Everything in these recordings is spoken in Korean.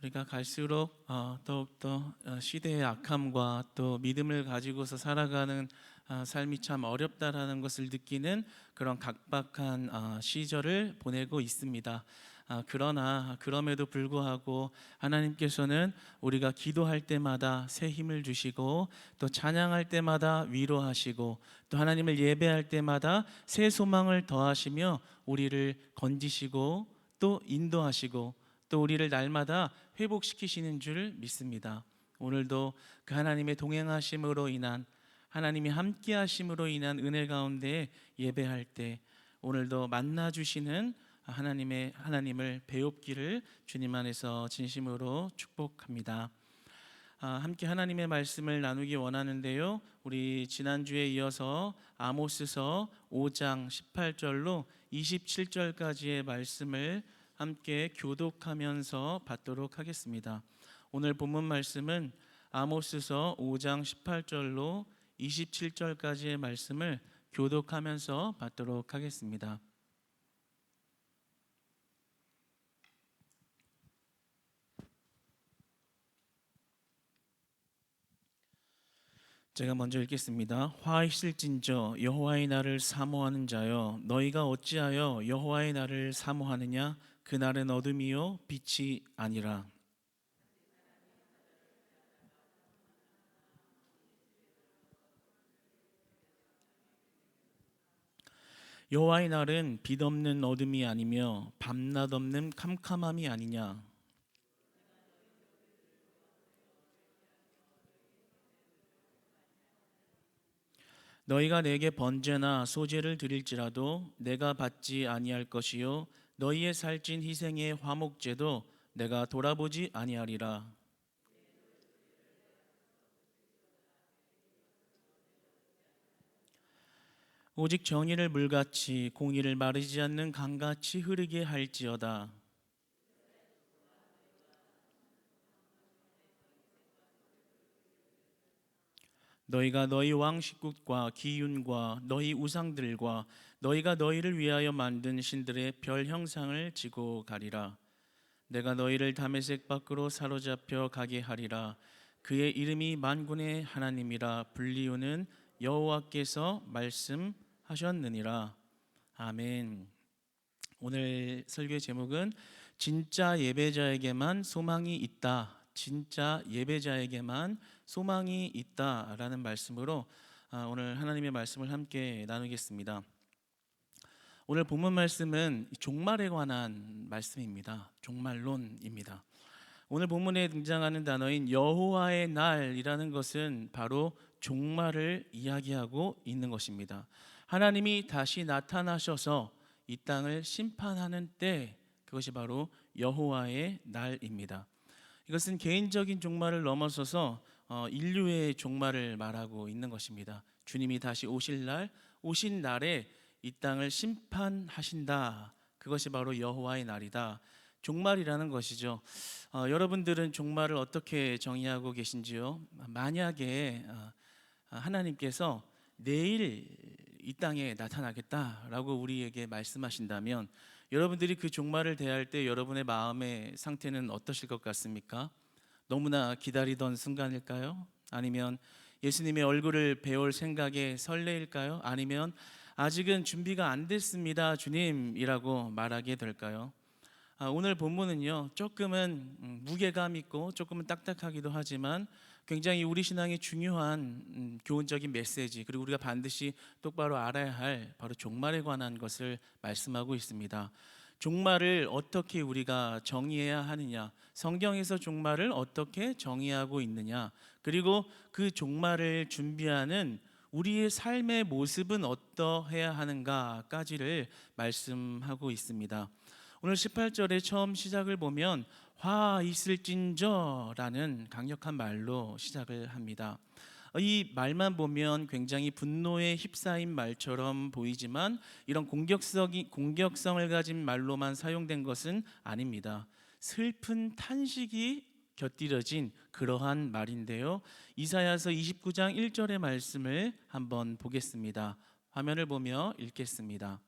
우리가 갈수록 더욱더 시대의 악함과 또 믿음을 가지고서 살아가는 삶이 참 어렵다라는 것을 느끼는 그런 각박한 시절을 보내고 있습니다. 그러나 그럼에도 불구하고 하나님께서는 우리가 기도할 때마다 새 힘을 주시고 또 찬양할 때마다 위로하시고 또 하나님을 예배할 때마다 새 소망을 더하시며 우리를 건지시고 또 인도하시고 또 우리를 날마다 회복시키시는 줄 믿습니다. 오늘도 그 하나님의 동행하심으로 인한, 하나님이 함께 하심으로 인한 은혜 가운데 예배할 때 오늘도 만나 주시는 하나님을 배웁기를 주님 안에서 진심으로 축복합니다. 함께 하나님의 말씀을 나누기 원하는데요, 우리 지난주에 이어서 아모스서 5장 18절로 27절까지의 말씀을 함께 교독하면서 받도록 하겠습니다. 오늘 본문 말씀은 아모스서 5장 18절로 27절까지의 말씀을 교독하면서 받도록 하겠습니다. 제가 먼저 읽겠습니다. 화 있을진저 여호와의 날을 사모하는 자여, 너희가 어찌하여 여호와의 날을 사모하느냐? 그 날은 어둠이요 빛이 아니라. 여호와의 날은 빛 없는 어둠이 아니며 밤낮 없는 캄캄함이 아니냐? 너희가 내게 번제나 소제를 드릴지라도 내가 받지 아니할 것이요 너희의 살찐 희생의 화목제도 내가 돌아보지 아니하리라. 오직 정의를 물같이 공의를 마르지 않는 강같이 흐르게 할지어다. 너희가 너희 왕식국과 기윤과 너희 우상들과 너희가 너희를 위하여 만든 신들의 별 형상을 지고 가리라. 내가 너희를 다메섹 밖으로 사로잡혀 가게 하리라. 그의 이름이 만군의 하나님이라 불리우는 여호와께서 말씀하셨느니라. 아멘. 오늘 설교의 제목은 진짜 예배자에게만 소망이 있다. 진짜 예배자에게만 소망이 있다라는 말씀으로 오늘 하나님의 말씀을 함께 나누겠습니다. 오늘 본문 말씀은 종말에 관한 말씀입니다. 종말론입니다. 오늘 본문에 등장하는 단어인 여호와의 날이라는 것은 바로 종말을 이야기하고 있는 것입니다. 하나님이 다시 나타나셔서 이 땅을 심판하는 때, 그것이 바로 여호와의 날입니다. 이것은 개인적인 종말을 넘어서서 인류의 종말을 말하고 있는 것입니다. 주님이 다시 오신 날에 이 땅을 심판하신다. 그것이 바로 여호와의 날이다. 종말이라는 것이죠. 여러분들은 종말을 어떻게 정의하고 계신지요? 만약에 하나님께서 내일 이 땅에 나타나겠다라고 우리에게 말씀하신다면 여러분들이 그 종말을 대할 때 여러분의 마음의 상태는 어떠실 것 같습니까? 너무나 기다리던 순간일까요? 아니면 예수님의 얼굴을 배울 생각에 설레일까요? 아니면 아직은 준비가 안 됐습니다, 주님이라고 말하게 될까요? 오늘 본문은요, 조금은 무게감 있고 조금은 딱딱하기도 하지만 굉장히 우리 신앙의 중요한 교훈적인 메시지, 그리고 우리가 반드시 똑바로 알아야 할 바로 종말에 관한 것을 말씀하고 있습니다. 종말을 어떻게 우리가 정의해야 하느냐, 성경에서 종말을 어떻게 정의하고 있느냐, 그리고 그 종말을 준비하는 우리의 삶의 모습은 어떠해야 하는가까지를 말씀하고 있습니다. 오늘 18절의 처음 시작을 보면 화 있을진저라는 강력한 말로 시작을 합니다. 이 말만 보면 굉장히 분노에 휩싸인 말처럼 보이지만 이런 공격성을 가진 말로만 사용된 것은 아닙니다. 슬픈 탄식이 곁들여진 그러한 말인데요. 이사야서 29장 1절의 말씀을 한번 보겠습니다. 화면을 보며 읽겠습니다.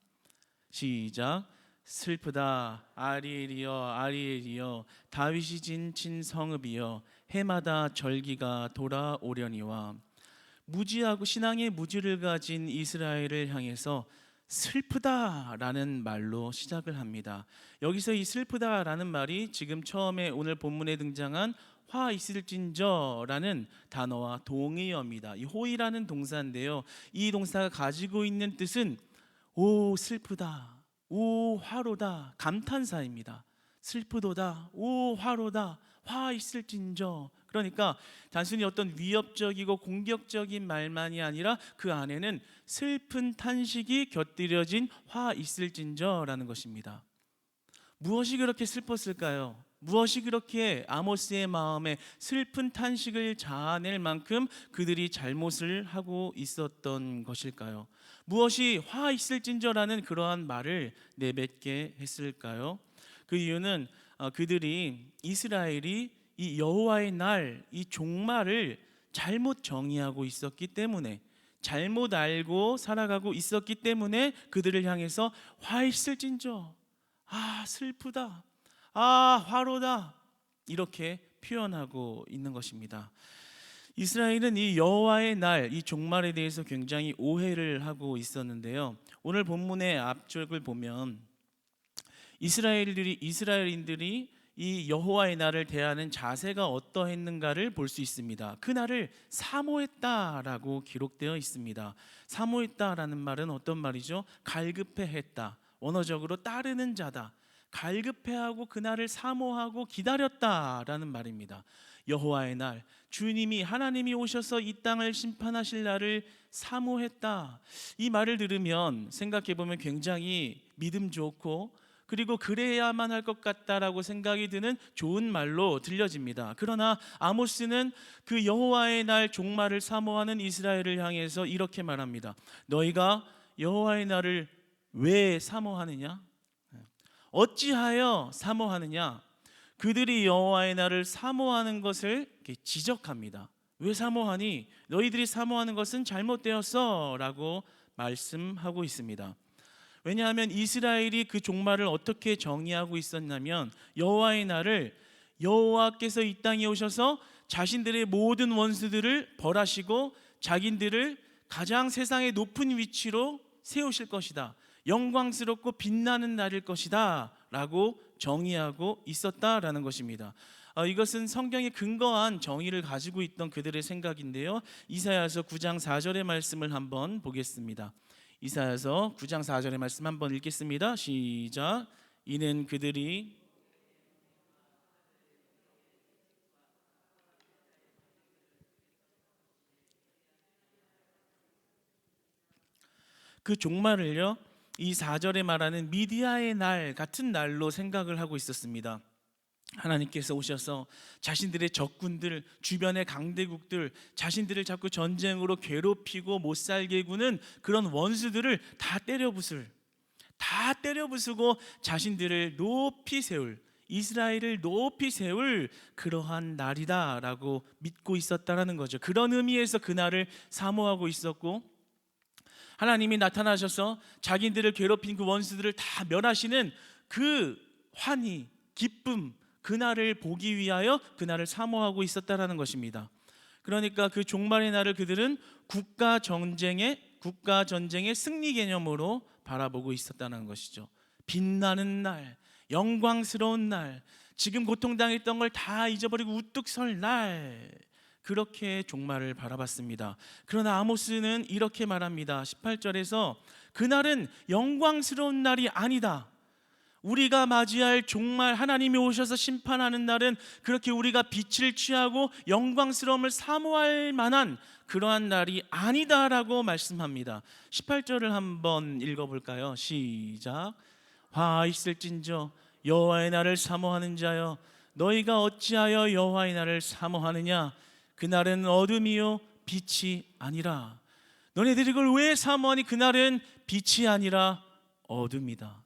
시작. 슬프다. 아리엘이여, 아리엘이여, 다윗이 진친 성읍이여, 해마다 절기가 돌아오려니와. 무지하고 신앙의 무지를 가진 이스라엘을 향해서 슬프다라는 말로 시작을 합니다. 여기서 이 슬프다라는 말이 지금 처음에 오늘 본문에 등장한 화 있을진저라는 단어와 동의어입니다. 이 호이라는 동사인데요, 이 동사가 가지고 있는 뜻은 오 슬프다, 오 화로다, 감탄사입니다. 슬프도다, 오 화로다, 화 있을진저. 그러니까 단순히 어떤 위협적이고 공격적인 말만이 아니라 그 안에는 슬픈 탄식이 곁들여진 화 있을진저라는 것입니다. 무엇이 그렇게 슬펐을까요? 무엇이 그렇게 아모스의 마음에 슬픈 탄식을 자아낼 만큼 그들이 잘못을 하고 있었던 것일까요? 무엇이 화 있을진저라는 그러한 말을 내뱉게 했을까요? 그 이유는 그들이 이스라엘이 이 여호와의 날, 이 종말을 잘못 정의하고 있었기 때문에, 잘못 알고 살아가고 있었기 때문에 그들을 향해서 화 있을진저, 아 슬프다, 아 화로다, 이렇게 표현하고 있는 것입니다. 이스라엘은 이 여호와의 날, 이 종말에 대해서 굉장히 오해를 하고 있었는데요, 오늘 본문의 앞쪽을 보면 이스라엘인들이 이 여호와의 날을 대하는 자세가 어떠했는가를 볼 수 있습니다. 그 날을 사모했다라고 기록되어 있습니다. 사모했다라는 말은 어떤 말이죠? 갈급해했다, 원어적으로 따르는 자다, 갈급해하고 그 날을 사모하고 기다렸다라는 말입니다. 여호와의 날, 주님이 하나님이 오셔서 이 땅을 심판하실 날을 사모했다. 이 말을 들으면 생각해보면 굉장히 믿음 좋고, 그리고 그래야만 할 것 같다라고 생각이 드는 좋은 말로 들려집니다. 그러나 아모스는 그 여호와의 날 종말을 사모하는 이스라엘을 향해서 이렇게 말합니다. 너희가 여호와의 날을 왜 사모하느냐? 어찌하여 사모하느냐? 그들이 여호와의 날을 사모하는 것을 지적합니다. 왜 사모하니? 너희들이 사모하는 것은 잘못되었어 라고 말씀하고 있습니다. 왜냐하면 이스라엘이 그 종말을 어떻게 정의하고 있었냐면, 여호와의 날을 여호와께서 이 땅에 오셔서 자신들의 모든 원수들을 벌하시고 자기들을 가장 세상의 높은 위치로 세우실 것이다, 영광스럽고 빛나는 날일 것이다 라고 정의하고 있었다라는 것입니다. 이것은 성경에 근거한 정의를 가지고 있던 그들의 생각인데요, 이사야서 9장 4절의 말씀을 한번 보겠습니다. 이사야서 9장 4절의 말씀 한번 읽겠습니다. 시작. 이는 그들이 그 종말을요, 이 4절에 말하는 미디아의 날 같은 날로 생각을 하고 있었습니다. 하나님께서 오셔서 자신들의 적군들, 주변의 강대국들, 자신들을 자꾸 전쟁으로 괴롭히고 못살게 구는 그런 원수들을 다 때려부수고 자신들을 높이 세울, 이스라엘을 높이 세울 그러한 날이다라고 믿고 있었다라는 거죠. 그런 의미에서 그날을 사모하고 있었고, 하나님이 나타나셔서 자기들을 괴롭힌 그 원수들을 다 멸하시는 그 환희, 기쁨, 그날을 보기 위하여 그날을 사모하고 있었다라는 것입니다. 그러니까 그 종말의 날을 그들은 국가 전쟁의 승리 개념으로 바라보고 있었다는 것이죠. 빛나는 날, 영광스러운 날, 지금 고통당했던 걸 다 잊어버리고 우뚝 설 날, 그렇게 종말을 바라봤습니다. 그러나 아모스는 이렇게 말합니다. 18절에서 그날은 영광스러운 날이 아니다. 우리가 맞이할 종말, 하나님이 오셔서 심판하는 날은 그렇게 우리가 빛을 취하고 영광스러움을 사모할 만한 그러한 날이 아니다라고 말씀합니다. 18절을 한번 읽어볼까요? 시작. 화 있을진저 여호와의 날을 사모하는 자여, 너희가 어찌하여 여호와의 날을 사모하느냐? 그날은 어둠이요 빛이 아니라. 너네들이 그걸 왜 사모하니? 그날은 빛이 아니라 어둠이다.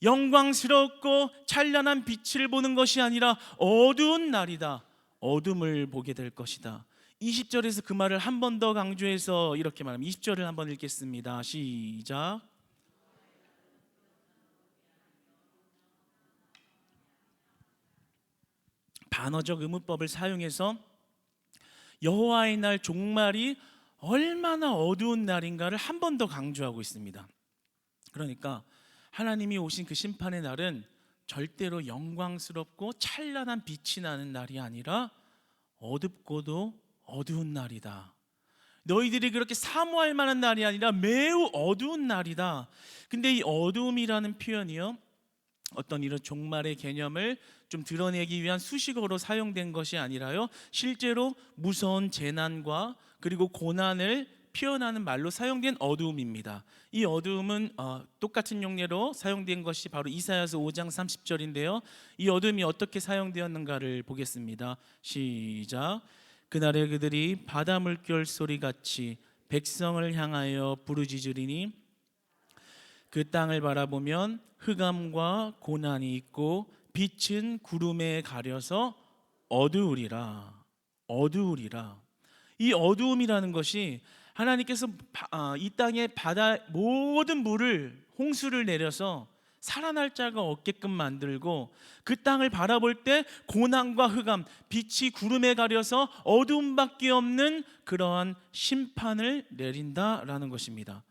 영광스럽고 찬란한 빛을 보는 것이 아니라 어두운 날이다. 어둠을 보게 될 것이다. 20절에서 그 말을 한 번 더 강조해서 이렇게 말합니다. 20절을 한번 읽겠습니다. 시작. 단어적 의문법을 사용해서 여호와의 날 종말이 얼마나 어두운 날인가를 한 번 더 강조하고 있습니다. 그러니까 하나님이 오신 그 심판의 날은 절대로 영광스럽고 찬란한 빛이 나는 날이 아니라 어둡고도 어두운 날이다. 너희들이 그렇게 사모할 만한 날이 아니라 매우 어두운 날이다. 근데 이 어두움이라는 표현이요, 어떤 이런 종말의 개념을 좀 드러내기 위한 수식어로 사용된 것이 아니라요, 실제로 무서운 재난과 그리고 고난을 표현하는 말로 사용된 어두움입니다. 이 어두움은 똑같은 용례로 사용된 것이 바로 이사야서 5장 30절인데요. 이 어두움이 어떻게 사용되었는가를 보겠습니다. 시작. 그날에 그들이 바다 물결 소리같이 백성을 향하여 부르짖으리니 그 땅을 바라보면 흑암과 고난이 있고 빛은 구름에 가려서 어두우리라. 어두우리라. 이 어두움이라는 것이 하나님께서 이 땅에 바다 모든 물을 홍수를 내려서 살아날 자가 없게끔 만들고 그 땅을 바라볼 때 고난과 흑암, 빛이 구름에 가려서 어두움밖에 없는 그러한 심판을 내린다라는 것입니다.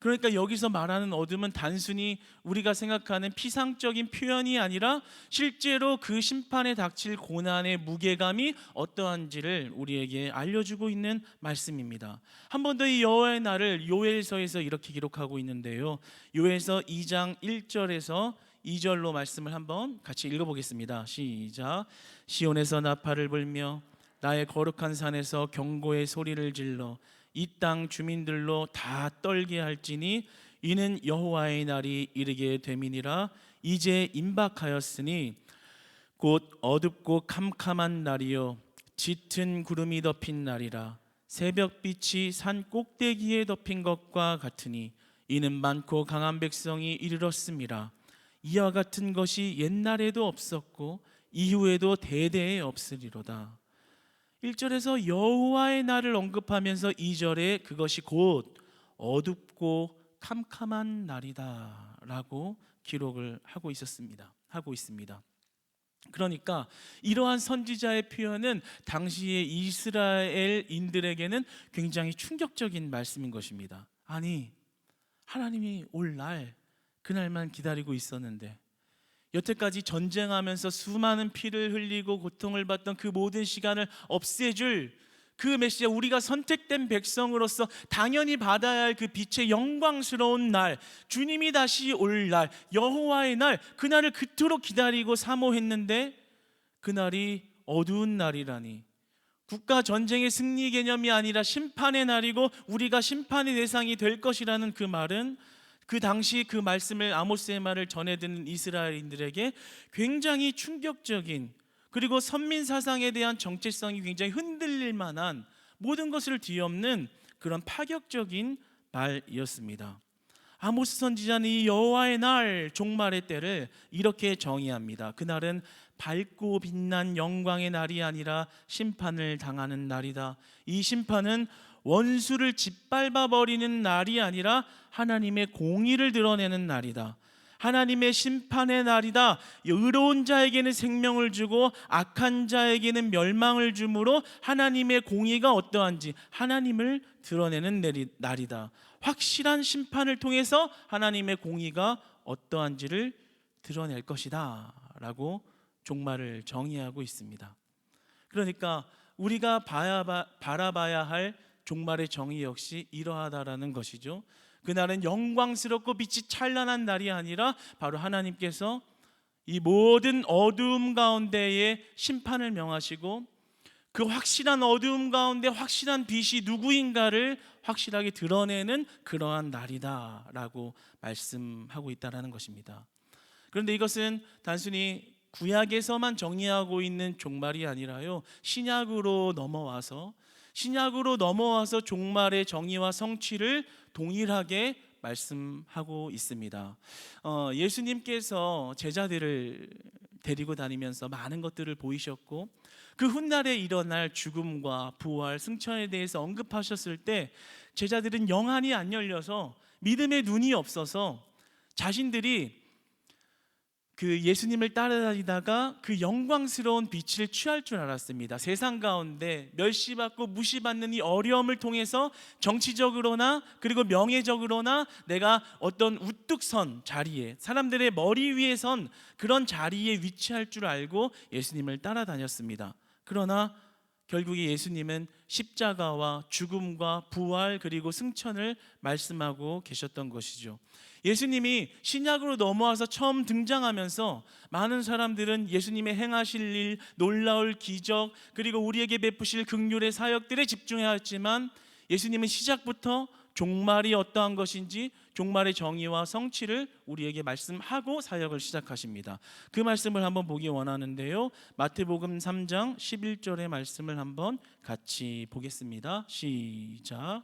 그러니까 여기서 말하는 어둠은 단순히 우리가 생각하는 피상적인 표현이 아니라 실제로 그 심판에 닥칠 고난의 무게감이 어떠한지를 우리에게 알려주고 있는 말씀입니다. 한 번 더 이 여호와의 날을 요엘서에서 이렇게 기록하고 있는데요, 요엘서 2장 1절에서 2절로 말씀을 한번 같이 읽어보겠습니다. 시작. 시온에서 나팔을 불며 나의 거룩한 산에서 경고의 소리를 질러 이 땅 주민들로 다 떨게 할지니 이는 여호와의 날이 이르게 됨이니라. 이제 임박하였으니 곧 어둡고 캄캄한 날이요 짙은 구름이 덮인 날이라. 새벽빛이 산 꼭대기에 덮인 것과 같으니 이는 많고 강한 백성이 이르렀음이라. 이와 같은 것이 옛날에도 없었고 이후에도 대대에 없으리로다. 1절에서 여호와의 날을 언급하면서 2절에 그것이 곧 어둡고 캄캄한 날이다 라고 기록을 하고 있습니다. 그러니까 이러한 선지자의 표현은 당시의 이스라엘인들에게는 굉장히 충격적인 말씀인 것입니다. 아니, 하나님이 올 날, 그날만 기다리고 있었는데 여태까지 전쟁하면서 수많은 피를 흘리고 고통을 받던 그 모든 시간을 없애줄 그 메시아, 우리가 선택된 백성으로서 당연히 받아야 할 그 빛의 영광스러운 날, 주님이 다시 올 날, 여호와의 날, 그날을 그토록 기다리고 사모했는데 그날이 어두운 날이라니. 국가 전쟁의 승리 개념이 아니라 심판의 날이고 우리가 심판의 대상이 될 것이라는 그 말은 그 당시 그 말씀을, 아모스의 말을 전해 듣는 이스라엘인들에게 굉장히 충격적인, 그리고 선민 사상에 대한 정체성이 굉장히 흔들릴 만한, 모든 것을 뒤엎는 그런 파격적인 말이었습니다. 아모스 선지자는 이 여호와의 날, 종말의 때를 이렇게 정의합니다. 그날은 밝고 빛난 영광의 날이 아니라 심판을 당하는 날이다. 이 심판은 원수를 짓밟아 버리는 날이 아니라 하나님의 공의를 드러내는 날이다. 하나님의 심판의 날이다. 의로운 자에게는 생명을 주고 악한 자에게는 멸망을 주므로 하나님의 공의가 어떠한지 하나님을 드러내는 날이다. 확실한 심판을 통해서 하나님의 공의가 어떠한지를 드러낼 것이다 라고 종말을 정의하고 있습니다. 그러니까 우리가 바라봐야 할 종말의 정의 역시 이러하다라는 것이죠. 그날은 영광스럽고 빛이 찬란한 날이 아니라 바로 하나님께서 이 모든 어두움 가운데에 심판을 명하시고 그 확실한 어두움 가운데 확실한 빛이 누구인가를 확실하게 드러내는 그러한 날이다라고 말씀하고 있다라는 것입니다. 그런데 이것은 단순히 구약에서만 정의하고 있는 종말이 아니라요, 신약으로 넘어와서 종말의 정의와 성취를 동일하게 말씀하고 있습니다. 예수님께서 제자들을 데리고 다니면서 많은 것들을 보이셨고 그 훗날에 일어날 죽음과 부활, 승천에 대해서 언급하셨을 때 제자들은 영안이 안 열려서 믿음의 눈이 없어서 자신들이 그 예수님을 따라다니다가 그 영광스러운 빛을 취할 줄 알았습니다. 세상 가운데 멸시받고 무시받는 이 어려움을 통해서 정치적으로나 그리고 명예적으로나 내가 어떤 우뚝 선 자리에, 사람들의 머리 위에 선 그런 자리에 위치할 줄 알고 예수님을 따라다녔습니다. 그러나 결국에 예수님은 십자가와 죽음과 부활 그리고 승천을 말씀하고 계셨던 것이죠. 예수님이 신약으로 넘어와서 처음 등장하면서 많은 사람들은 예수님의 행하실 일, 놀라울 기적, 그리고 우리에게 베푸실 긍휼의 사역들에 집중하였지만 예수님은 시작부터 종말이 어떠한 것인지, 종말의 정의와 성취를 우리에게 말씀하고 사역을 시작하십니다. 그 말씀을 한번 보기 원하는데요, 마태복음 3장 11절의 말씀을 한번 같이 보겠습니다. 시작.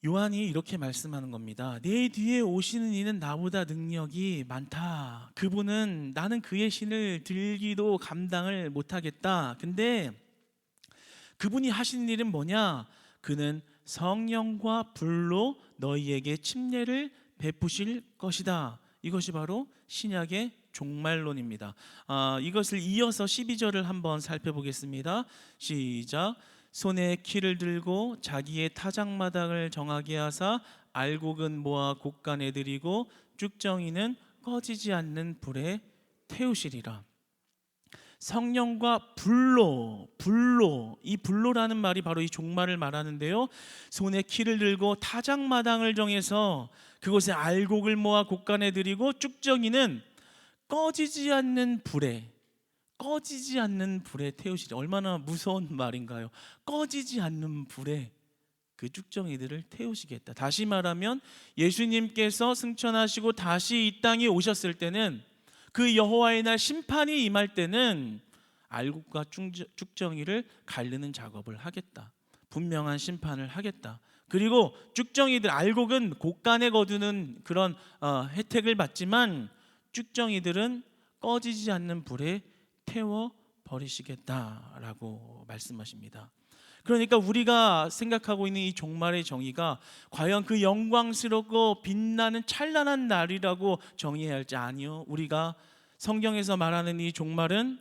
요한이 이렇게 말씀하는 겁니다. 내 뒤에 오시는 이는 나보다 능력이 많다. 그분은 나는 그의 신을 들기도 감당을 못하겠다. 근데 그분이 하시는 일은 뭐냐? 그는 성령과 불로 너희에게 침례를 베푸실 것이다. 이것이 바로 신약의 종말론입니다. 이것을 이어서 12절을 한번 살펴보겠습니다. 시작. 손에 키를 들고 자기의 타작마당을 정하게 하사 알곡은 모아 곳간에 들이고 쭉정이는 꺼지지 않는 불에 태우시리라. 성령과 불로 이 불로라는 말이 바로 이 종말을 말하는데요, 손에 키를 들고 타작마당을 정해서 그곳에 알곡을 모아 곳간에 들이고 쭉정이는 꺼지지 않는 불에 태우시리. 얼마나 무서운 말인가요? 꺼지지 않는 불에 그 쭉정이들을 태우시겠다. 다시 말하면 예수님께서 승천하시고 다시 이 땅에 오셨을 때는, 그 여호와의 날 심판이 임할 때는 알곡과 쭉정이를 가르는 작업을 하겠다. 분명한 심판을 하겠다. 그리고 쭉정이들, 알곡은 곳간에 거두는 그런 혜택을 받지만 쭉정이들은 꺼지지 않는 불에 태워 버리시겠다라고 말씀하십니다. 그러니까 우리가 생각하고 있는 이 종말의 정의가 과연 그 영광스럽고 빛나는 찬란한 날이라고 정의해야 할지, 아니요, 우리가 성경에서 말하는 이 종말은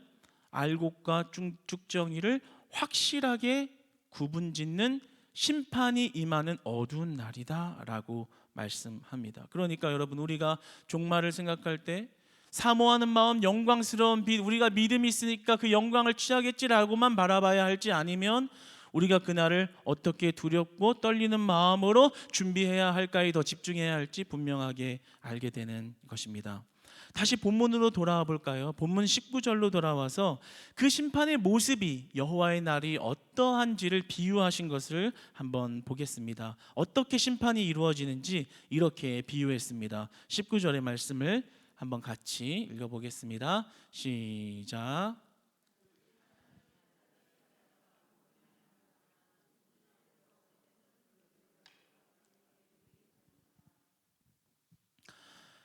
알곡과 쭉정이를 확실하게 구분짓는 심판이 임하는 어두운 날이다라고 말씀합니다. 그러니까 여러분, 우리가 종말을 생각할 때 사모하는 마음, 영광스러운 빛, 우리가 믿음이 있으니까 그 영광을 취하겠지라고만 바라봐야 할지, 아니면 우리가 그날을 어떻게 두렵고 떨리는 마음으로 준비해야 할까에 더 집중해야 할지 분명하게 알게 되는 것입니다. 다시 본문으로 돌아와 볼까요? 본문 19절로 돌아와서 그 심판의 모습이, 여호와의 날이 어떠한지를 비유하신 것을 한번 보겠습니다. 어떻게 심판이 이루어지는지 이렇게 비유했습니다. 19절의 말씀을 한번 같이 읽어보겠습니다. 시작.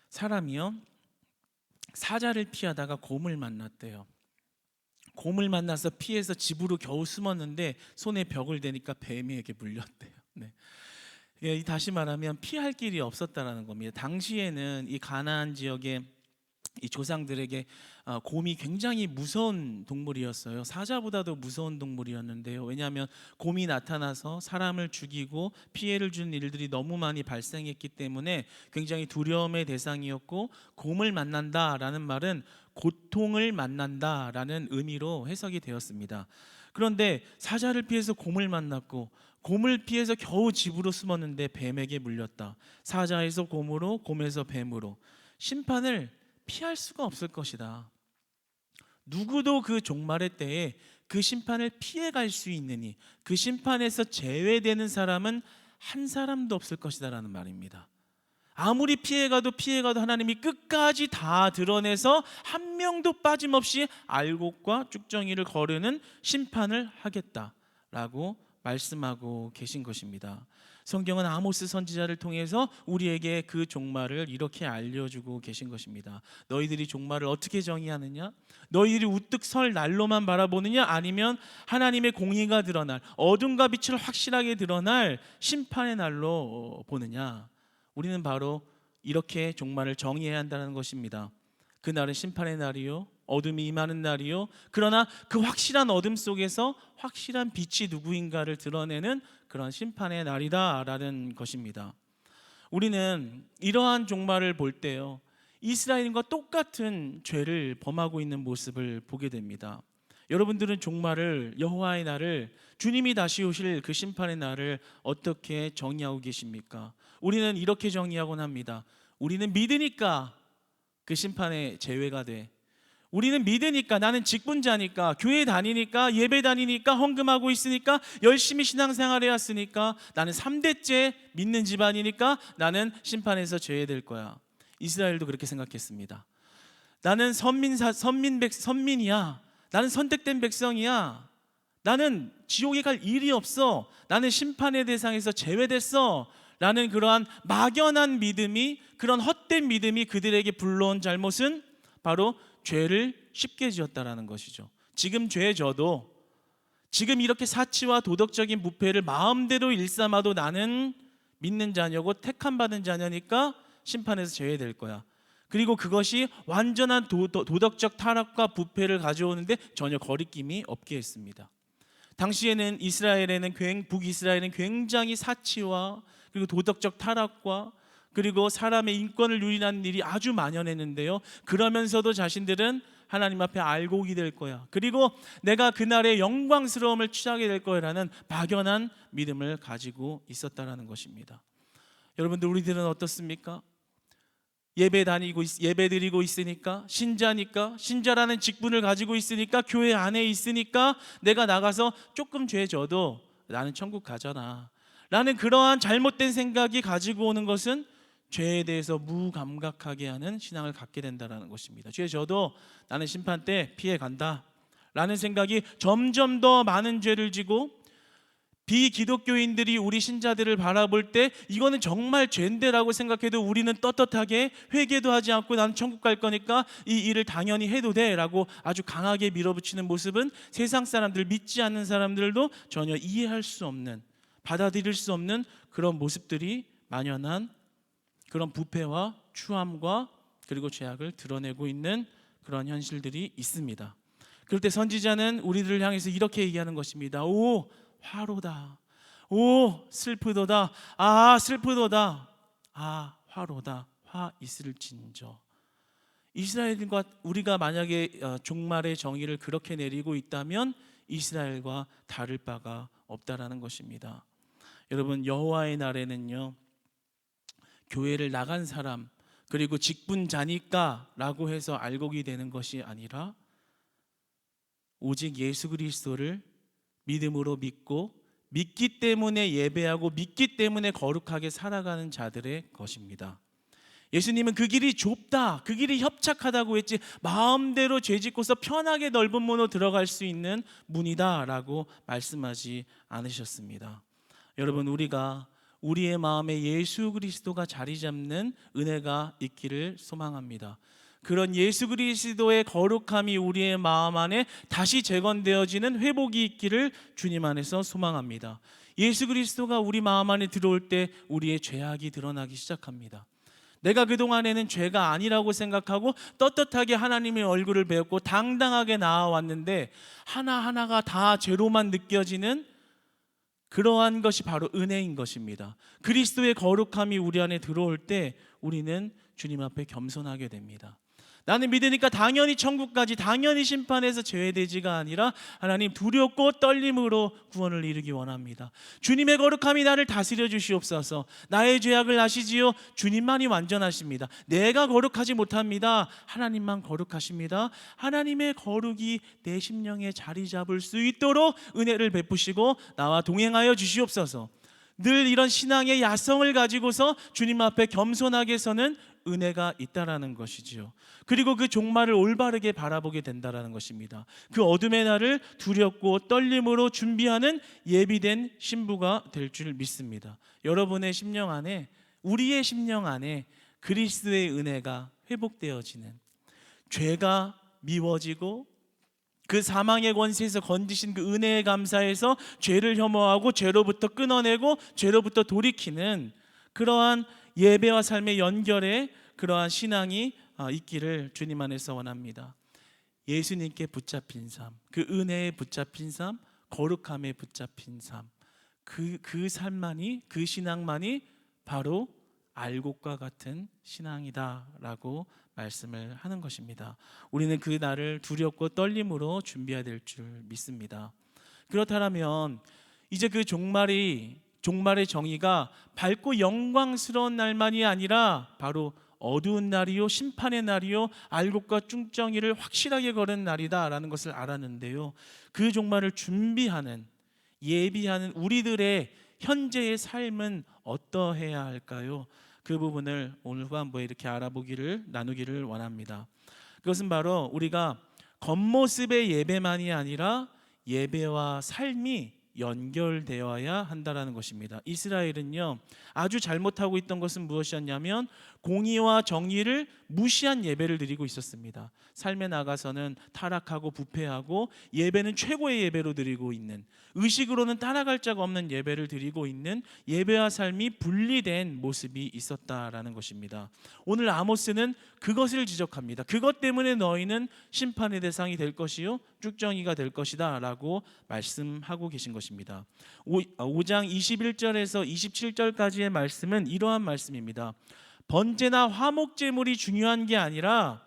사람이요, 사자를 피하다가 곰을 만났대요. 곰을 만나서 피해서 집으로 겨우 숨었는데 손에 벽을 대니까 뱀에게 물렸대요. 네. 다시 말하면 피할 길이 없었다라는 겁니다. 당시에는 이 가나안 지역의 이 조상들에게 곰이 굉장히 무서운 동물이었어요. 사자보다도 무서운 동물이었는데요. 왜냐하면 곰이 나타나서 사람을 죽이고 피해를 주는 일들이 너무 많이 발생했기 때문에 굉장히 두려움의 대상이었고, 곰을 만난다라는 말은 고통을 만난다라는 의미로 해석이 되었습니다. 그런데 사자를 피해서 곰을 만났고, 곰을 피해서 겨우 집으로 숨었는데 뱀에게 물렸다. 사자에서 곰으로, 곰에서 뱀으로. 심판을 피할 수가 없을 것이다. 누구도 그 종말의 때에 그 심판을 피해갈 수 있느니, 그 심판에서 제외되는 사람은 한 사람도 없을 것이다 라는 말입니다. 아무리 피해가도 하나님이 끝까지 다 드러내서 한 명도 빠짐없이 알곡과 쭉정이를 거르는 심판을 하겠다라고 말씀하고 계신 것입니다. 성경은 아모스 선지자를 통해서 우리에게 그 종말을 이렇게 알려주고 계신 것입니다. 너희들이 종말을 어떻게 정의하느냐? 너희들이 우뚝 설 날로만 바라보느냐? 아니면 하나님의 공의가 드러날, 어둠과 빛을 확실하게 드러날 심판의 날로 보느냐? 우리는 바로 이렇게 종말을 정의해야 한다는 것입니다. 그날은 심판의 날이요, 어둠이 임하는 날이요, 그러나 그 확실한 어둠 속에서 확실한 빛이 누구인가를 드러내는 그런 심판의 날이다라는 것입니다. 우리는 이러한 종말을 볼 때요, 이스라엘과 똑같은 죄를 범하고 있는 모습을 보게 됩니다. 여러분들은 종말을, 여호와의 날을, 주님이 다시 오실 그 심판의 날을 어떻게 정의하고 계십니까? 우리는 이렇게 정의하곤 합니다. 우리는 믿으니까 그 심판의 제외가 돼. 우리는 믿으니까, 나는 직분자니까, 교회 다니니까, 예배 다니니까, 헌금하고 있으니까, 열심히 신앙생활 해왔으니까, 나는 3대째 믿는 집안이니까 나는 심판에서 제외될 거야. 이스라엘도 그렇게 생각했습니다. 나는 선민이야. 나는 선택된 백성이야. 나는 지옥에 갈 일이 없어. 나는 심판의 대상에서 제외됐어. 라는 그러한 막연한 믿음이, 그런 헛된 믿음이 그들에게 불러온 잘못은 바로 죄를 쉽게 지었다라는 것이죠. 지금 죄 져도, 지금 이렇게 사치와 도덕적인 부패를 마음대로 일삼아도 나는 믿는 자녀고 택함 받은 자녀니까 심판에서 제외될 거야. 그리고 그것이 완전한 도덕적 타락과 부패를 가져오는데 전혀 거리낌이 없게 했습니다. 당시에는 북이스라엘은 굉장히 사치와 그리고 도덕적 타락과 그리고 사람의 인권을 유린하는 일이 아주 만연했는데요, 그러면서도 자신들은 하나님 앞에 알곡이 될 거야, 그리고 내가 그날의 영광스러움을 취하게 될 거라는 막연한 믿음을 가지고 있었다라는 것입니다. 여러분들, 우리들은 어떻습니까? 예배 드리고 있으니까, 신자라는 직분을 가지고 있으니까, 교회 안에 있으니까 내가 나가서 조금 죄 져도 나는 천국 가잖아 라는 그러한 잘못된 생각이 가지고 오는 것은 죄에 대해서 무감각하게 하는 신앙을 갖게 된다는 것입니다. 죄 져도 나는 심판 때 피해 간다 라는 생각이 점점 더 많은 죄를 지고, 비기독교인들이 우리 신자들을 바라볼 때 이거는 정말 죄인데라고 생각해도 우리는 떳떳하게 회개도 하지 않고 나는 천국 갈 거니까 이 일을 당연히 해도 돼 라고 아주 강하게 밀어붙이는 모습은 세상 사람들, 믿지 않는 사람들도 전혀 이해할 수 없는, 받아들일 수 없는 그런 모습들이 만연한 그런 부패와 추함과 그리고 죄악을 드러내고 있는 그런 현실들이 있습니다. 그럴 때 선지자는 우리들을 향해서 이렇게 얘기하는 것입니다. 오 화로다, 오 슬프도다, 아 슬프도다, 아 화로다, 화 있을진저. 이스라엘과 우리가 만약에 종말의 정의를 그렇게 내리고 있다면 이스라엘과 다를 바가 없다라는 것입니다. 여러분, 여호와의 날에는요, 교회를 나간 사람 그리고 직분자니까 라고 해서 알곡이 되는 것이 아니라 오직 예수 그리스도를 믿음으로 믿고, 믿기 때문에 예배하고, 믿기 때문에 거룩하게 살아가는 자들의 것입니다. 예수님은 그 길이 좁다, 그 길이 협착하다고 했지 마음대로 죄짓고서 편하게 넓은 문으로 들어갈 수 있는 문이다 라고 말씀하지 않으셨습니다. 여러분, 우리가 우리의 마음에 예수 그리스도가 자리 잡는 은혜가 있기를 소망합니다. 그런 예수 그리스도의 거룩함이 우리의 마음 안에 다시 재건되어지는 회복이 있기를 주님 안에서 소망합니다. 예수 그리스도가 우리 마음 안에 들어올 때 우리의 죄악이 드러나기 시작합니다. 내가 그동안에는 죄가 아니라고 생각하고 떳떳하게 하나님의 얼굴을 배웠고 당당하게 나아왔는데 하나하나가 다 죄로만 느껴지는 그러한 것이 바로 은혜인 것입니다. 그리스도의 거룩함이 우리 안에 들어올 때 우리는 주님 앞에 겸손하게 됩니다. 나는 믿으니까 당연히 천국까지, 당연히 심판에서 제외되지가 아니라 하나님, 두렵고 떨림으로 구원을 이루기 원합니다. 주님의 거룩함이 나를 다스려 주시옵소서. 나의 죄악을 아시지요? 주님만이 완전하십니다. 내가 거룩하지 못합니다. 하나님만 거룩하십니다. 하나님의 거룩이 내 심령에 자리 잡을 수 있도록 은혜를 베푸시고 나와 동행하여 주시옵소서. 늘 이런 신앙의 야성을 가지고서 주님 앞에 겸손하게 서는 은혜가 있다라는 것이지요. 그리고 그 종말을 올바르게 바라보게 된다라는 것입니다. 그 어둠의 날을 두렵고 떨림으로 준비하는 예비된 신부가 될 줄 믿습니다. 여러분의 심령 안에, 우리의 심령 안에 그리스도의 은혜가 회복되어지는, 죄가 미워지고 그 사망의 권세에서 건지신 그 은혜에 감사해서 죄를 혐오하고 죄로부터 끊어내고 죄로부터 돌이키는 그러한 예배와 삶의 연결에 그러한 신앙이 있기를 주님 안에서 원합니다. 예수님께 붙잡힌 삶, 그 은혜에 붙잡힌 삶, 거룩함에 붙잡힌 삶, 그 삶만이, 그 신앙만이 바로 알곡과 같은 신앙이다라고 말씀을 하는 것입니다. 우리는 그 날을 두렵고 떨림으로 준비해야 될 줄 믿습니다. 그렇다면 이제 그 종말의 정의가 밝고 영광스러운 날만이 아니라 바로 어두운 날이요, 심판의 날이요, 알곡과 쭝정이를 확실하게 거는 날이다라는 것을 알았는데요, 그 종말을 준비하는, 예비하는 우리들의 현재의 삶은 어떠해야 할까요? 그 부분을 오늘 후반부에 이렇게 나누기를 원합니다. 그것은 바로 우리가 겉모습의 예배만이 아니라 예배와 삶이 연결되어야 한다라는 것입니다. 이스라엘은요, 아주 잘못하고 있던 것은 무엇이었냐면 공의와 정의를 무시한 예배를 드리고 있었습니다. 삶에 나가서는 타락하고 부패하고 예배는 최고의 예배로 드리고 있는, 의식으로는 따라갈 자가 없는 예배를 드리고 있는 예배와 삶이 분리된 모습이 있었다라는 것입니다. 오늘 아모스는 그것을 지적합니다. 그것 때문에 너희는 심판의 대상이 될 것이요 쭉정이가 될 것이다 라고 말씀하고 계신 것입니다. 5장 21절에서 27절까지의 말씀은 이러한 말씀입니다. 번제나 화목제물이 중요한 게 아니라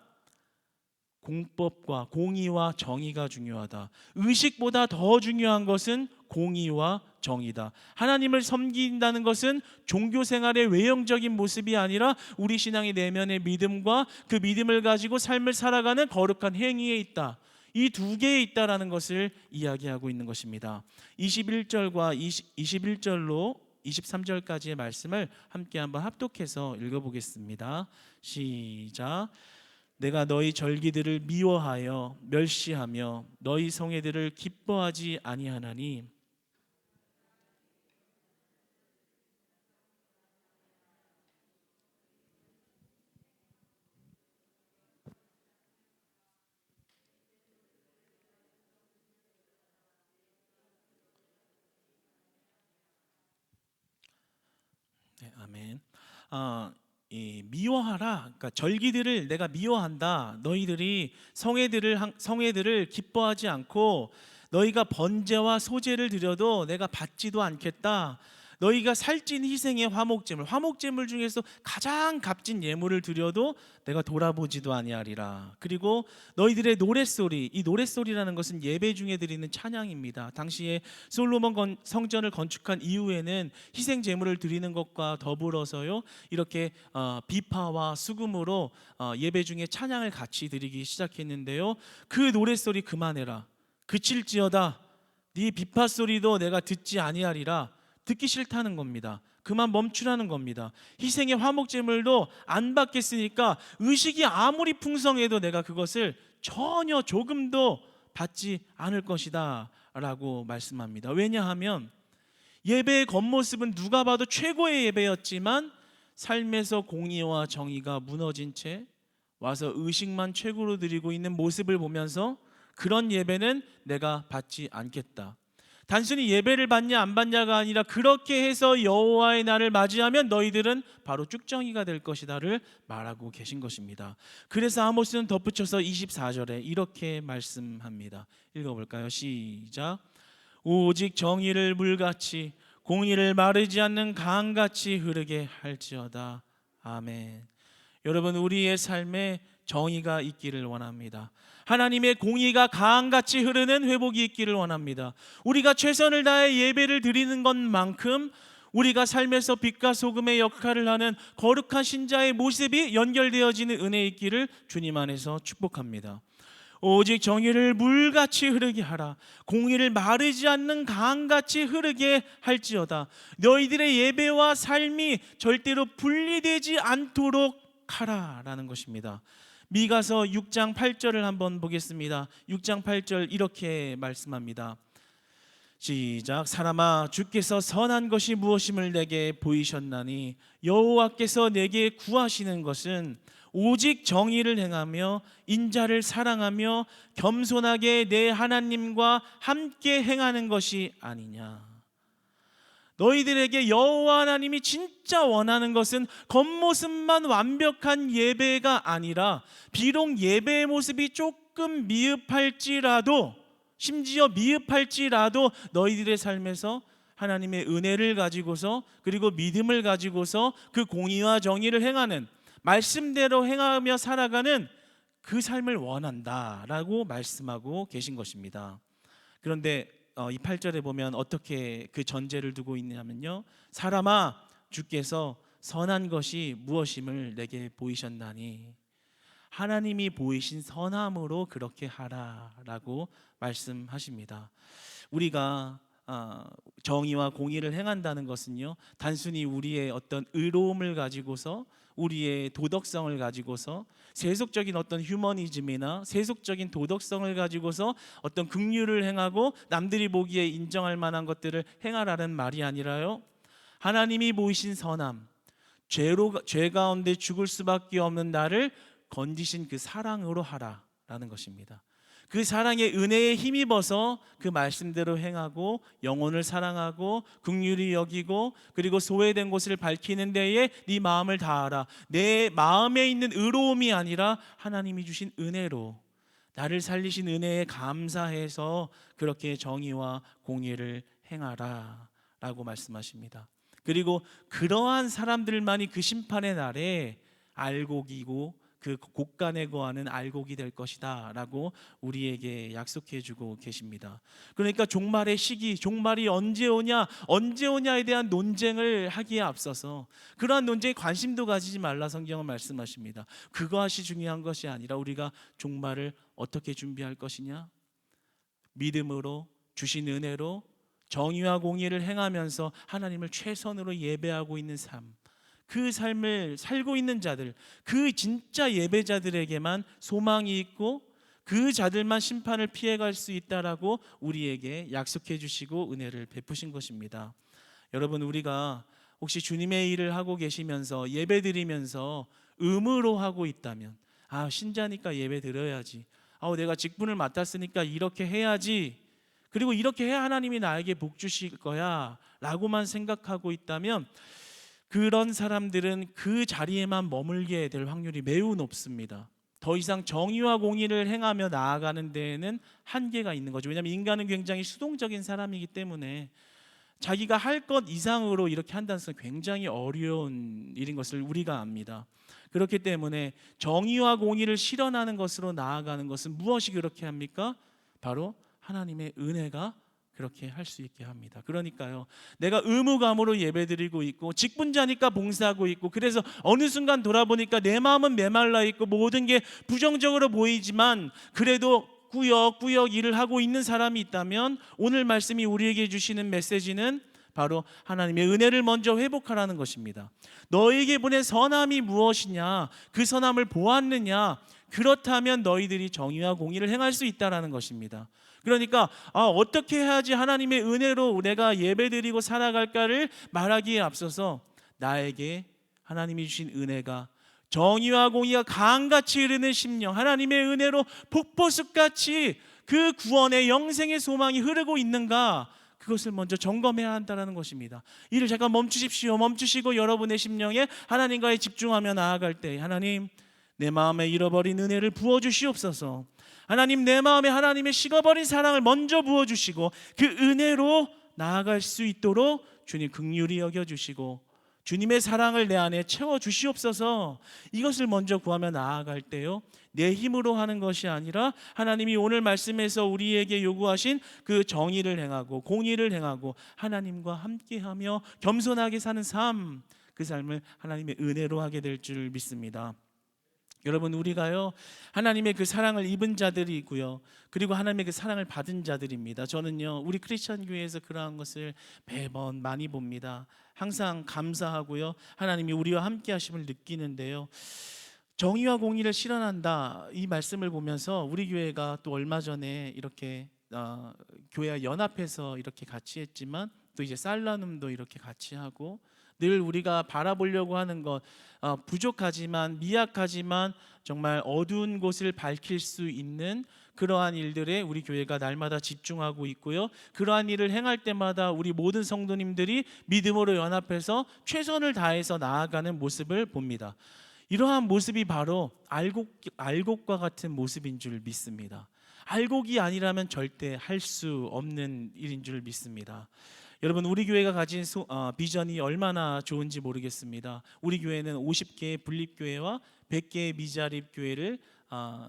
공법과 공의와 정의가 중요하다. 의식보다 더 중요한 것은 공의와 정의다. 하나님을 섬긴다는 것은 종교생활의 외형적인 모습이 아니라 우리 신앙의 내면의 믿음과 그 믿음을 가지고 삶을 살아가는 거룩한 행위에 있다. 이 두 개에 있다라는 것을 이야기하고 있는 것입니다. 21절과 21절로 23절까지의 말씀을 함께 한번 합독해서 읽어보겠습니다. 시작. 내가 너희 절기들을 미워하여 멸시하며 너희 성회들을 기뻐하지 아니하나니 네, 아멘. 미워하라. 그러니까 절기들을 내가 미워한다. 너희들이 성회들을 기뻐하지 않고 너희가 번제와 소제를 드려도 내가 받지도 않겠다. 너희가 살찐 희생의 화목제물 중에서 가장 값진 예물을 드려도 내가 돌아보지도 아니하리라. 그리고 너희들의 노랫소리, 이 노랫소리라는 것은 예배 중에 드리는 찬양입니다. 당시에 솔로몬 성전을 건축한 이후에는 희생 제물을 드리는 것과 더불어서요, 이렇게 비파와 수금으로 예배 중에 찬양을 같이 드리기 시작했는데요, 그 노랫소리 그만해라. 그칠지어다. 네 비파 소리도 내가 듣지 아니하리라. 듣기 싫다는 겁니다. 그만 멈추라는 겁니다. 희생의 화목제물도 안 받겠으니까 의식이 아무리 풍성해도 내가 그것을 전혀 조금도 받지 않을 것이다 라고 말씀합니다. 왜냐하면 예배의 겉모습은 누가 봐도 최고의 예배였지만 삶에서 공의와 정의가 무너진 채 와서 의식만 최고로 드리고 있는 모습을 보면서 그런 예배는 내가 받지 않겠다. 단순히 예배를 받냐 안 받냐가 아니라 그렇게 해서 여호와의 날을 맞이하면 너희들은 바로 쭉정이가 될 것이다를 말하고 계신 것입니다. 그래서 아모스는 덧붙여서 24절에 이렇게 말씀합니다. 읽어볼까요? 시작. 오직 정의를 물같이 공의를 마르지 않는 강같이 흐르게 할지어다. 아멘. 여러분, 우리의 삶에 정의가 있기를 원합니다. 하나님의 공의가 강같이 흐르는 회복이 있기를 원합니다. 우리가 최선을 다해 예배를 드리는 것만큼 우리가 삶에서 빛과 소금의 역할을 하는 거룩한 신자의 모습이 연결되어지는 은혜 있기를 주님 안에서 축복합니다. 오직 정의를 물같이 흐르게 하라. 공의를 마르지 않는 강같이 흐르게 할지어다. 너희들의 예배와 삶이 절대로 분리되지 않도록 하라라는 것입니다. 미가서 6장 8절을 한번 보겠습니다. 6장 8절 이렇게 말씀합니다. 시작. 사람아, 주께서 선한 것이 무엇임을 내게 보이셨나니 여호와께서 내게 구하시는 것은 오직 정의를 행하며 인자를 사랑하며 겸손하게 내 하나님과 함께 행하는 것이 아니냐. 너희들에게 여호와 하나님이 진짜 원하는 것은 겉모습만 완벽한 예배가 아니라, 비록 예배의 모습이 조금 미흡할지라도, 심지어 미흡할지라도 너희들의 삶에서 하나님의 은혜를 가지고서, 그리고 믿음을 가지고서 그 공의와 정의를 행하는, 말씀대로 행하며 살아가는 그 삶을 원한다라고 말씀하고 계신 것입니다. 그런데 이 8절에 보면 어떻게 그 전제를 두고 있냐면요, 사람아, 주께서 선한 것이 무엇임을 내게 보이셨나니, 하나님이 보이신 선함으로 그렇게 하라라고 말씀하십니다. 우리가 정의와 공의를 행한다는 것은요, 단순히 우리의 어떤 의로움을 가지고서, 우리의 도덕성을 가지고서, 세속적인 어떤 휴머니즘이나 세속적인 도덕성을 가지고서 어떤 긍휼을 행하고 남들이 보기에 인정할 만한 것들을 행하라는 말이 아니라요, 하나님이 보이신 선함, 죄 가운데 죽을 수밖에 없는 나를 건지신 그 사랑으로 하라라는 것입니다. 그 사랑의 은혜에 힘입어서 그 말씀대로 행하고 영혼을 사랑하고 긍휼히 여기고, 그리고 소외된 곳을 밝히는 데에 네 마음을 다하라. 내 마음에 있는 의로움이 아니라 하나님이 주신 은혜로, 나를 살리신 은혜에 감사해서 그렇게 정의와 공의를 행하라 라고 말씀하십니다. 그리고 그러한 사람들만이 그 심판의 날에 알곡이고 그 곳간에 거하는 알곡이 될 것이다 라고 우리에게 약속해 주고 계십니다. 그러니까 종말의 시기, 종말이 언제 오냐에 대한 논쟁을 하기에 앞서서 그러한 논쟁에 관심도 가지지 말라 성경은 말씀하십니다. 그것이 중요한 것이 아니라 우리가 종말을 어떻게 준비할 것이냐, 믿음으로, 주신 은혜로 정의와 공의를 행하면서 하나님을 최선으로 예배하고 있는 삶, 그 삶을 살고 있는 자들, 그 진짜 예배자들에게만 소망이 있고 그 자들만 심판을 피해갈 수 있다라고 우리에게 약속해 주시고 은혜를 베푸신 것입니다. 여러분, 우리가 혹시 주님의 일을 하고 계시면서 예배 드리면서 의무로 하고 있다면, 신자니까 예배 드려야지, 내가 직분을 맡았으니까 이렇게 해야지, 그리고 이렇게 해야 하나님이 나에게 복 주실 거야 라고만 생각하고 있다면, 그런 사람들은 그 자리에만 머물게 될 확률이 매우 높습니다. 더 이상 정의와 공의를 행하며 나아가는 데에는 한계가 있는 거죠. 왜냐하면 인간은 굉장히 수동적인 사람이기 때문에 자기가 할 것 이상으로 이렇게 한다는 것은 굉장히 어려운 일인 것을 우리가 압니다. 그렇기 때문에 정의와 공의를 실현하는 것으로 나아가는 것은 무엇이 그렇게 합니까? 바로 하나님의 은혜가 그렇게 할 수 있게 합니다. 그러니까요, 내가 의무감으로 예배드리고 있고 직분자니까 봉사하고 있고, 그래서 어느 순간 돌아보니까 내 마음은 메말라 있고 모든 게 부정적으로 보이지만 그래도 꾸역꾸역 일을 하고 있는 사람이 있다면, 오늘 말씀이 우리에게 주시는 메시지는 바로 하나님의 은혜를 먼저 회복하라는 것입니다. 너에게 보낸 선함이 무엇이냐, 그 선함을 보았느냐, 그렇다면 너희들이 정의와 공의를 행할 수 있다라는 것입니다. 그러니까 어떻게 해야지 하나님의 은혜로 내가 예배드리고 살아갈까를 말하기에 앞서서 나에게 하나님이 주신 은혜가 정의와 공의가 강같이 흐르는 심령, 하나님의 은혜로 폭포수같이 그 구원의 영생의 소망이 흐르고 있는가, 그것을 먼저 점검해야 한다는 것입니다. 이를 잠깐 멈추십시오. 멈추시고 여러분의 심령에 하나님과의 집중하며 나아갈 때, 하나님, 내 마음에 잃어버린 은혜를 부어주시옵소서. 하나님, 내 마음에 하나님의 식어버린 사랑을 먼저 부어주시고 그 은혜로 나아갈 수 있도록 주님 긍휼히 여겨주시고 주님의 사랑을 내 안에 채워주시옵소서. 이것을 먼저 구하며 나아갈 때요, 내 힘으로 하는 것이 아니라 하나님이 오늘 말씀에서 우리에게 요구하신 그 정의를 행하고 공의를 행하고 하나님과 함께하며 겸손하게 사는 삶, 그 삶을 하나님의 은혜로 하게 될 줄 믿습니다. 여러분, 우리가요, 하나님의 그 사랑을 입은 자들이고요, 그리고 하나님의 그 사랑을 받은 자들입니다. 저는요, 우리 크리스천 교회에서 그러한 것을 매번 많이 봅니다. 항상 감사하고요, 하나님이 우리와 함께 하심을 느끼는데요, 정의와 공의를 실현한다, 이 말씀을 보면서 우리 교회가 또 얼마 전에 이렇게 교회와 연합해서 이렇게 같이 했지만 또 이제 살라눔도 이렇게 같이 하고, 늘 우리가 바라보려고 하는 것, 부족하지만 미약하지만 정말 어두운 곳을 밝힐 수 있는 그러한 일들에 우리 교회가 날마다 집중하고 있고요. 그러한 일을 행할 때마다 우리 모든 성도님들이 믿음으로 연합해서 최선을 다해서 나아가는 모습을 봅니다. 이러한 모습이 바로 알곡과 같은 모습인 줄 믿습니다. 알곡이 아니라면 절대 할 수 없는 일인 줄 믿습니다. 여러분, 우리 교회가 가진 비전이 얼마나 좋은지 모르겠습니다. 우리 교회는 50개의 분립교회와 100개의 미자립교회를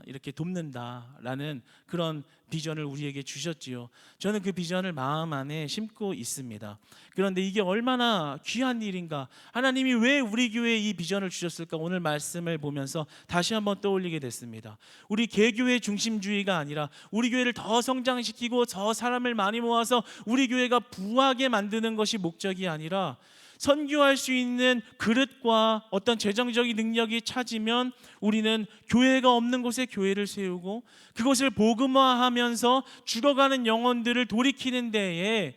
이렇게 돕는다라는 그런 비전을 우리에게 주셨지요. 저는 그 비전을 마음 안에 심고 있습니다. 그런데 이게 얼마나 귀한 일인가, 하나님이 왜 우리 교회에 이 비전을 주셨을까, 오늘 말씀을 보면서 다시 한번 떠올리게 됐습니다. 우리 개교회 중심주의가 아니라 우리 교회를 더 성장시키고 더 사람을 많이 모아서 우리 교회가 부하게 만드는 것이 목적이 아니라, 선교할 수 있는 그릇과 어떤 재정적인 능력이 찾으면 우리는 교회가 없는 곳에 교회를 세우고 그것을 복음화하면서 죽어가는 영혼들을 돌이키는 데에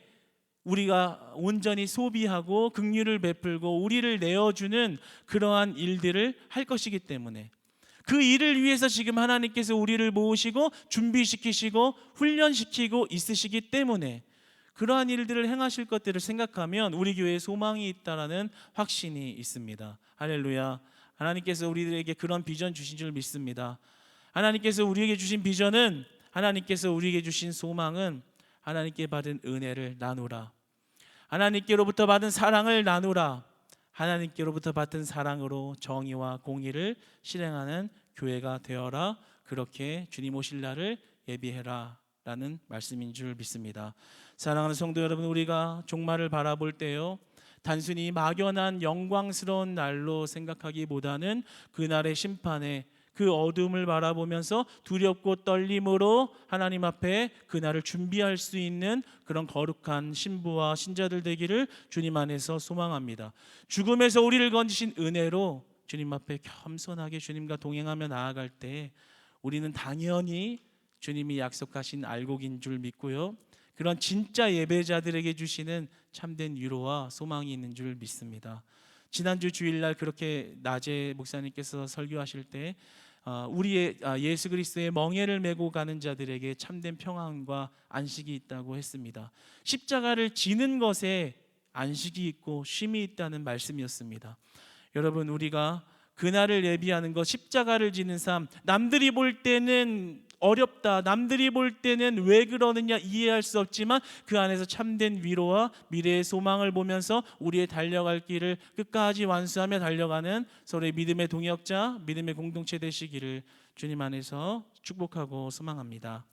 우리가 온전히 소비하고 긍휼을 베풀고 우리를 내어주는 그러한 일들을 할 것이기 때문에, 그 일을 위해서 지금 하나님께서 우리를 모으시고 준비시키시고 훈련시키고 있으시기 때문에 그러한 일들을 행하실 것들을 생각하면 우리 교회에 소망이 있다라는 확신이 있습니다. 할렐루야. 하나님께서 우리들에게 그런 비전 주신 줄 믿습니다. 하나님께서 우리에게 주신 비전은, 하나님께서 우리에게 주신 소망은 하나님께 받은 은혜를 나누라, 하나님께로부터 받은 사랑을 나누라, 하나님께로부터 받은 사랑으로 정의와 공의를 실행하는 교회가 되어라, 그렇게 주님 오실 날을 예비해라 라는 말씀인 줄 믿습니다. 사랑하는 성도 여러분, 우리가 종말을 바라볼 때요, 단순히 막연한 영광스러운 날로 생각하기보다는 그날의 심판에 그 어둠을 바라보면서 두렵고 떨림으로 하나님 앞에 그날을 준비할 수 있는 그런 거룩한 신부와 신자들 되기를 주님 안에서 소망합니다. 죽음에서 우리를 건지신 은혜로 주님 앞에 겸손하게 주님과 동행하며 나아갈 때 우리는 당연히 주님이 약속하신 알곡인 줄 믿고요, 그런 진짜 예배자들에게 주시는 참된 위로와 소망이 있는 줄 믿습니다. 지난주 주일날 그렇게 낮에 목사님께서 설교하실 때 우리의 예수 그리스도의 멍에를 메고 가는 자들에게 참된 평안과 안식이 있다고 했습니다. 십자가를 지는 것에 안식이 있고 쉼이 있다는 말씀이었습니다. 여러분, 우리가 그날을 예비하는 것, 십자가를 지는 삶, 남들이 볼 때는 어렵다, 남들이 볼 때는 왜 그러느냐 이해할 수 없지만 그 안에서 참된 위로와 미래의 소망을 보면서 우리의 달려갈 길을 끝까지 완수하며 달려가는 서로의 믿음의 동역자, 믿음의 공동체 되시기를 주님 안에서 축복하고 소망합니다.